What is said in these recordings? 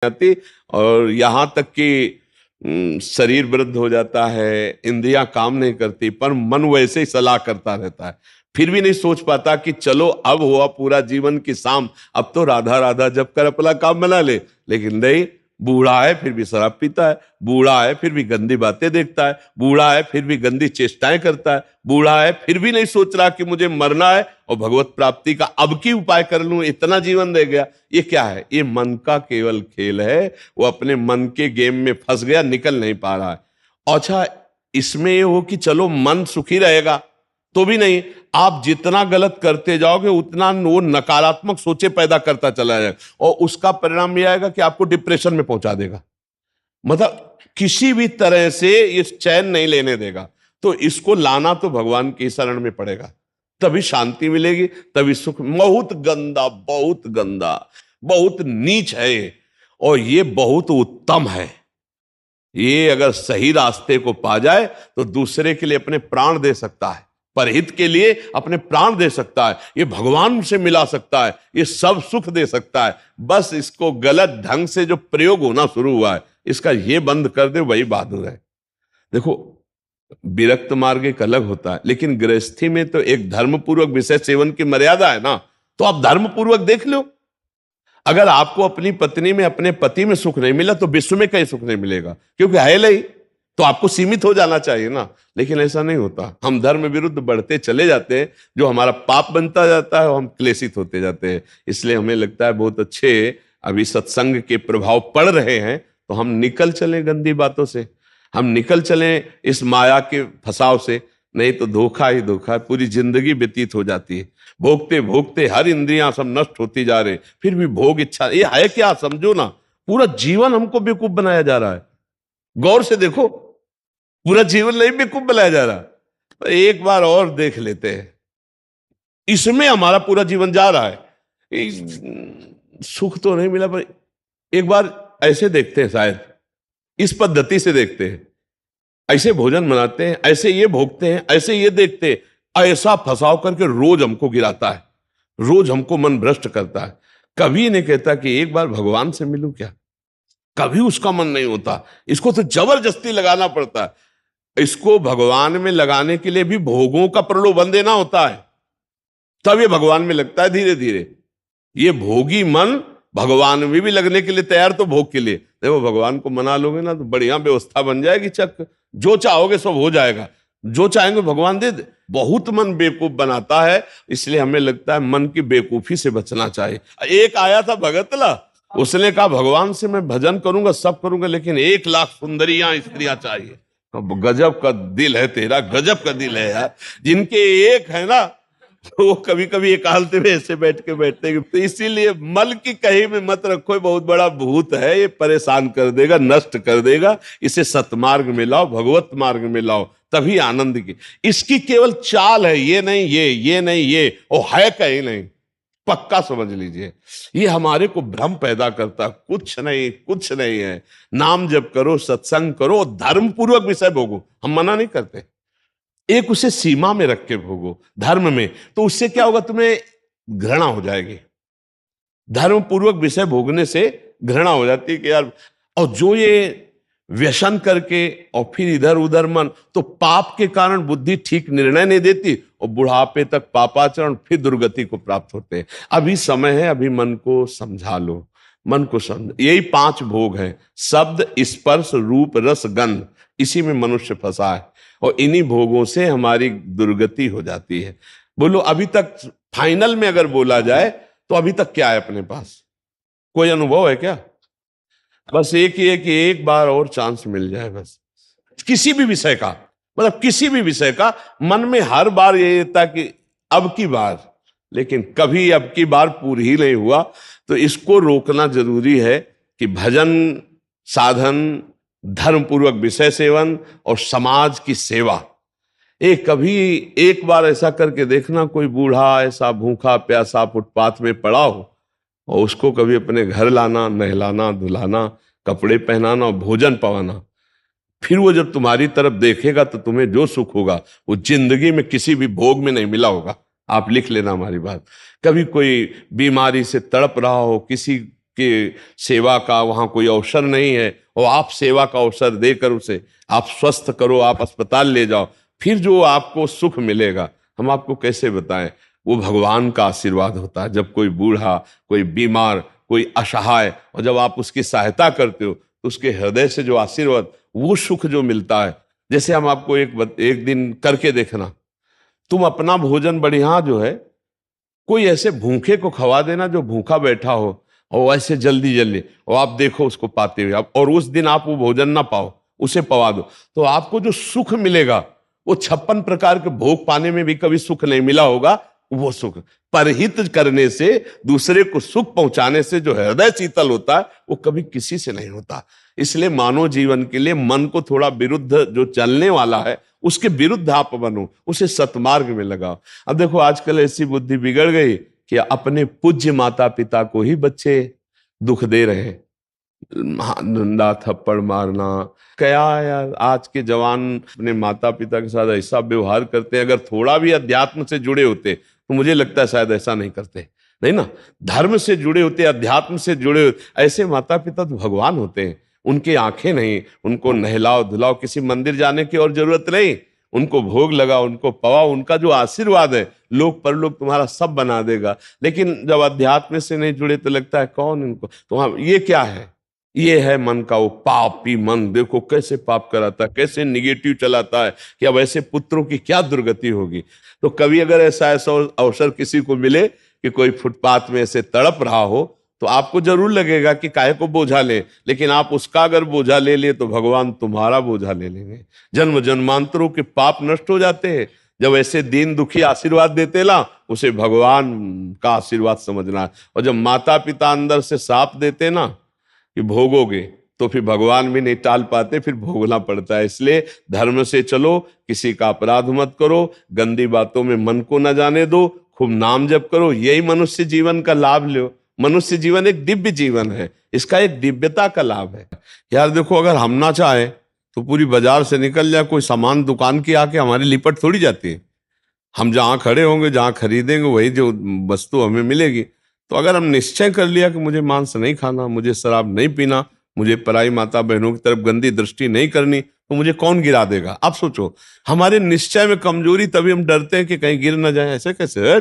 आती, और यहाँ तक कि शरीर वृद्ध हो जाता है, इंद्रियां काम नहीं करती, पर मन वैसे ही सलाह करता रहता है। फिर भी नहीं सोच पाता कि चलो अब हुआ पूरा जीवन की शाम, अब तो राधा राधा जप कर अपना काम बना ले। लेकिन नहीं, बूढ़ा है फिर भी शराब पीता है, बूढ़ा है फिर भी गंदी बातें देखता है, बूढ़ा है फिर भी गंदी चेष्टाएं करता है, बूढ़ा है फिर भी नहीं सोच रहा कि मुझे मरना है और भगवत प्राप्ति का अब की उपाय कर लूं, इतना जीवन रह गया। ये क्या है? ये मन का केवल खेल है। वो अपने मन के गेम में फंस गया, निकल नहीं पा रहा है। अच्छा, इसमें ये हो कि चलो मन सुखी रहेगा, तो भी नहीं। आप जितना गलत करते जाओगे उतना वो नकारात्मक सोचे पैदा करता चला जाएगा, और उसका परिणाम यह आएगा कि आपको डिप्रेशन में पहुंचा देगा। मतलब किसी भी तरह से इस चैन नहीं लेने देगा। तो इसको लाना तो भगवान की शरण में पड़ेगा, तभी शांति मिलेगी, तभी सुख। बहुत गंदा, बहुत गंदा, बहुत नीच है ये, और ये बहुत उत्तम है। ये अगर सही रास्ते को पा जाए तो दूसरे के लिए अपने प्राण दे सकता है, परहित के लिए अपने प्राण दे सकता है, ये भगवान से मिला सकता है, ये सब सुख दे सकता है। बस इसको गलत ढंग से जो प्रयोग होना शुरू हुआ है, इसका ये बंद कर दे, वही बहादुर है। देखो, विरक्त मार्ग एक अलग होता है, लेकिन गृहस्थी में तो एक धर्मपूर्वक विषय सेवन की मर्यादा है ना। तो आप धर्मपूर्वक देख लो। अगर आपको अपनी पत्नी में, अपने पति में सुख नहीं मिला तो विश्व में कहीं सुख नहीं मिलेगा, क्योंकि है नहीं। तो आपको सीमित हो जाना चाहिए ना। लेकिन ऐसा नहीं होता, हम धर्म विरुद्ध बढ़ते चले जाते हैं, जो हमारा पाप बनता जाता है और हम क्लेशित होते जाते हैं। इसलिए हमें लगता है बहुत अच्छे अभी सत्संग के प्रभाव पड़ रहे हैं, तो हम निकल चले गंदी बातों से, हम निकल चले इस माया के फसाव से। नहीं तो धोखा ही धोखा, पूरी जिंदगी व्यतीत हो जाती है। भोगते भोगते हर इंद्रियां सब नष्ट होती जा रहे, फिर भी भोग इच्छा, ये है क्या? समझो ना, पूरा जीवन हमको बेवकूफ बनाया जा रहा है। गौर से देखो, पूरा जीवन नहीं बेवकूफ बनाया जा रहा। एक बार और देख लेते हैं, इसमें हमारा पूरा जीवन जा रहा है। सुख तो नहीं मिला, पर एक बार ऐसे देखते हैं, शायद इस पद्धति से देखते हैं, ऐसे भोजन बनाते हैं, ऐसे ये भोगते हैं, ऐसे ये देखते हैं, ऐसा फंसाव करके रोज हमको गिराता है, रोज हमको मन भ्रष्ट करता है। कभी नहीं कहता कि एक बार भगवान से मिलूं क्या, कभी उसका मन नहीं होता। इसको तो जबरदस्ती लगाना पड़ता है। इसको भगवान में लगाने के लिए भी भोगों का प्रलोभन देना होता है, तब ये भगवान में लगता है धीरे धीरे। ये भोगी मन भगवान में भी लगने के लिए तैयार, तो भोग के लिए देखो, भगवान को मना लोगे ना तो बढ़िया व्यवस्था बन जाएगी, चक जो चाहोगे सब हो जाएगा, जो चाहेंगे भगवान दे दे। बहुत मन बेवकूफ बनाता है, इसलिए हमें लगता है मन की बेवकूफी से बचना चाहिए। एक आया था भगतला, उसने कहा भगवान से मैं भजन करूंगा, सब करूंगा, लेकिन 1 लाख सुंदरियां स्त्रियां चाहिए। गजब का दिल है तेरा, गजब का दिल है यार। जिनके एक है ना, तो वो कभी कभी एकांत में ऐसे बैठते तो इसीलिए मल की कहीं में मत रखो, ये बहुत बड़ा भूत है, ये परेशान कर देगा, नष्ट कर देगा। इसे सतमार्ग में लाओ, भगवत मार्ग में लाओ, तभी आनंद की। इसकी केवल चाल है, ये नहीं ये नहीं ये, और है कहीं नहीं, पक्का समझ लीजिए। ये हमारे को भ्रम पैदा करता, कुछ नहीं, कुछ नहीं है। नाम जप करो, सत्संग करो, धर्म पूर्वक विषय भोगो, हम मना नहीं करते। एक उसे सीमा में रख के भोगो धर्म में, तो उससे क्या होगा, तुम्हें घृणा हो जाएगी। धर्म पूर्वक विषय भोगने से घृणा हो जाती है कि यार, और जो ये व्यसन करके और फिर इधर उधर मन, तो पाप के कारण बुद्धि ठीक निर्णय नहीं देती, और बुढ़ापे तक पापाचरण, फिर दुर्गति को प्राप्त होते हैं। अभी समय है, अभी मन को समझा लो, मन को समझ। यही 5 भोग हैं, शब्द, स्पर्श, रूप, रस, गंध। इसी में मनुष्य फंसा है, और इन्हीं भोगों से हमारी दुर्गति हो जाती है। बोलो, अभी तक फाइनल में अगर बोला जाए तो अभी तक क्या है अपने पास? कोई अनुभव है क्या? बस एक ही है कि एक बार और चांस मिल जाए, बस किसी भी विषय का, मतलब किसी भी विषय का। मन में हर बार ये था कि अब की बार, लेकिन कभी अब की बार पूरी ही नहीं हुआ। तो इसको रोकना जरूरी है कि भजन, साधन, धर्म पूर्वक विषय सेवन और समाज की सेवा। कभी एक बार ऐसा करके देखना, कोई बूढ़ा ऐसा भूखा प्यासा फुटपाथ में पड़ा हो, और उसको कभी अपने घर लाना, नहलाना, धुलाना, कपड़े पहनाना और भोजन पवाना। फिर वो जब तुम्हारी तरफ देखेगा तो तुम्हें जो सुख होगा वो जिंदगी में किसी भी भोग में नहीं मिला होगा। आप लिख लेना हमारी बात। कभी कोई बीमारी से तड़प रहा हो, किसी कि सेवा का वहां कोई अवसर नहीं है, और आप सेवा का अवसर देकर उसे आप स्वस्थ करो, आप अस्पताल ले जाओ, फिर जो आपको सुख मिलेगा हम आपको कैसे बताएं। वो भगवान का आशीर्वाद होता है। जब कोई बूढ़ा, कोई बीमार, कोई असहाय, और जब आप उसकी सहायता करते हो तो उसके हृदय से जो आशीर्वाद, वो सुख जो मिलता है। जैसे हम आपको एक दिन करके देखना, तुम अपना भोजन बढ़िया जो है, कोई ऐसे भूखे को खवा देना जो भूखा बैठा हो, और ऐसे जल्दी जल्दी, और आप देखो उसको पाते हुए, और उस दिन आप वो भोजन ना पाओ, उसे पवा दो, तो आपको जो सुख मिलेगा वो 56 प्रकार के भोग पाने में भी कभी सुख नहीं मिला होगा। वो सुख परहित करने से, दूसरे को सुख पहुंचाने से जो हृदय शीतल होता है, वो कभी किसी से नहीं होता। इसलिए मानव जीवन के लिए मन को थोड़ा विरुद्ध जो चलने वाला है, उसके विरुद्ध आप बनो, उसे सतमार्ग में लगाओ। अब देखो आजकल ऐसी बुद्धि बिगड़ गई कि अपने पूज्य माता पिता को ही बच्चे दुख दे रहे हैं, डंडा थप्पड़ मारना। क्या यार, आज के जवान अपने माता पिता के साथ ऐसा व्यवहार करते हैं। अगर थोड़ा भी अध्यात्म से जुड़े होते तो मुझे लगता है शायद ऐसा नहीं करते, नहीं ना। धर्म से जुड़े होते, अध्यात्म से जुड़े होते, ऐसे माता पिता तो भगवान होते हैं। उनकी आंखें नहीं, उनको नहलाओ धुलाओ, किसी मंदिर जाने की और जरूरत नहीं, उनको भोग लगाओ, उनको पवाओ, उनका जो आशीर्वाद है लोक परलोक तुम्हारा सब बना देगा। लेकिन जब अध्यात्म से नहीं जुड़े तो लगता है कौन इनको, तो ये क्या है, ये है मन का वो पापी मन। देखो कैसे पाप कराता है, कैसे निगेटिव चलाता है कि अब ऐसे पुत्रों की क्या दुर्गति होगी। तो कभी अगर ऐसा ऐसा अवसर किसी को मिले कि कोई फुटपाथ में ऐसे तड़प रहा हो, तो आपको जरूर लगेगा कि काहे को बोझा ले, लेकिन आप उसका अगर बोझा ले लिए तो भगवान तुम्हारा बोझा ले लेंगे। जन्म जन्मांतरों के पाप नष्ट हो जाते हैं जब ऐसे दीन दुखी आशीर्वाद देते ना, उसे भगवान का आशीर्वाद समझना है। और जब माता पिता अंदर से साप देते ना कि भोगोगे, तो फिर भगवान भी नहीं टाल पाते, फिर भोगना पड़ता है। इसलिए धर्म से चलो, किसी का अपराध मत करो, गंदी बातों में मन को न जाने दो, खूब नाम जप करो, यही मनुष्य जीवन का लाभ लो। मनुष्य जीवन एक दिव्य जीवन है, इसका एक दिव्यता का लाभ है। यार देखो, अगर हम ना चाहे तो पूरी बाजार से निकल जाए कोई सामान, दुकान की आके हमारी लिपट थोड़ी जाती है। हम जहाँ खड़े होंगे, जहाँ खरीदेंगे, वही जो वस्तु हमें मिलेगी। तो अगर हम निश्चय कर लिया कि मुझे मांस नहीं खाना, मुझे शराब नहीं पीना, मुझे पराई माता बहनों की तरफ गंदी दृष्टि नहीं करनी, तो मुझे कौन गिरा देगा। आप सोचो, हमारे निश्चय में कमजोरी, तभी हम डरते हैं कि कहीं गिर ना जाए। ऐसे कैसे?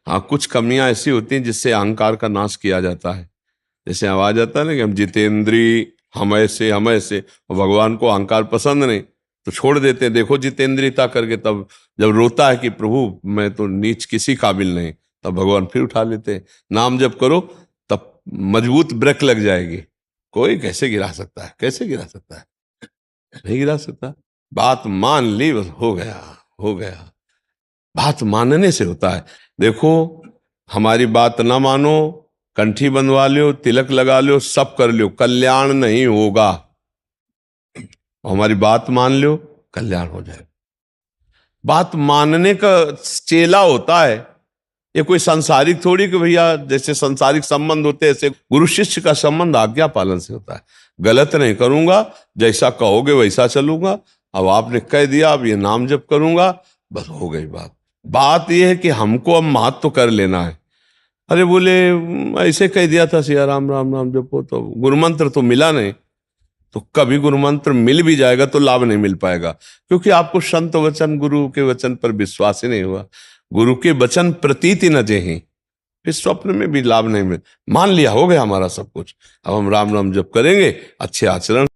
हाँ, कुछ कमियां ऐसी होती हैं जिससे अहंकार का नाश किया जाता है। जैसे आवाज आता है ना कि हम जितेंद्री, हम ऐसे हम ऐसे, और भगवान को अहंकार पसंद नहीं तो छोड़ देते हैं। देखो जितेंद्रियता करके, तब जब रोता है कि प्रभु मैं तो नीच किसी काबिल नहीं, तब भगवान फिर उठा लेते हैं। नाम जब करो तब मजबूत ब्रेक लग जाएगी। कोई कैसे गिरा सकता है, कैसे गिरा सकता है? नहीं गिरा सकता। बात मान ली, बस हो गया, हो गया। बात मानने से होता है। देखो, हमारी बात ना मानो, कंठी बंधवा लो, तिलक लगा लो, सब कर लो, कल्याण नहीं होगा। हमारी बात मान लो, कल्याण हो जाए। बात मानने का चेला होता है, ये कोई सांसारिक थोड़ी कि भैया जैसे सांसारिक संबंध होते हैं ऐसे गुरु शिष्य का संबंध आज्ञा पालन से होता है। गलत नहीं करूंगा, जैसा कहोगे वैसा चलूंगा। अब आपने कह दिया, अब ये नाम जप करूंगा, बस हो गई बात। बात यह है कि हमको अब महत्व कर लेना है। अरे बोले ऐसे कह दिया था सिया राम राम राम जपो, तो गुरु मंत्र तो मिला नहीं। तो कभी गुरु मंत्र मिल भी जाएगा तो लाभ नहीं मिल पाएगा, क्योंकि आपको संत वचन, गुरु के वचन पर विश्वास ही नहीं हुआ। गुरु के वचन प्रतीति न जेहि, फिर स्वप्न में भी लाभ नहीं मिल। मान लिया, हो गया हमारा सब कुछ। अब हम राम राम जप करेंगे, अच्छे आचरण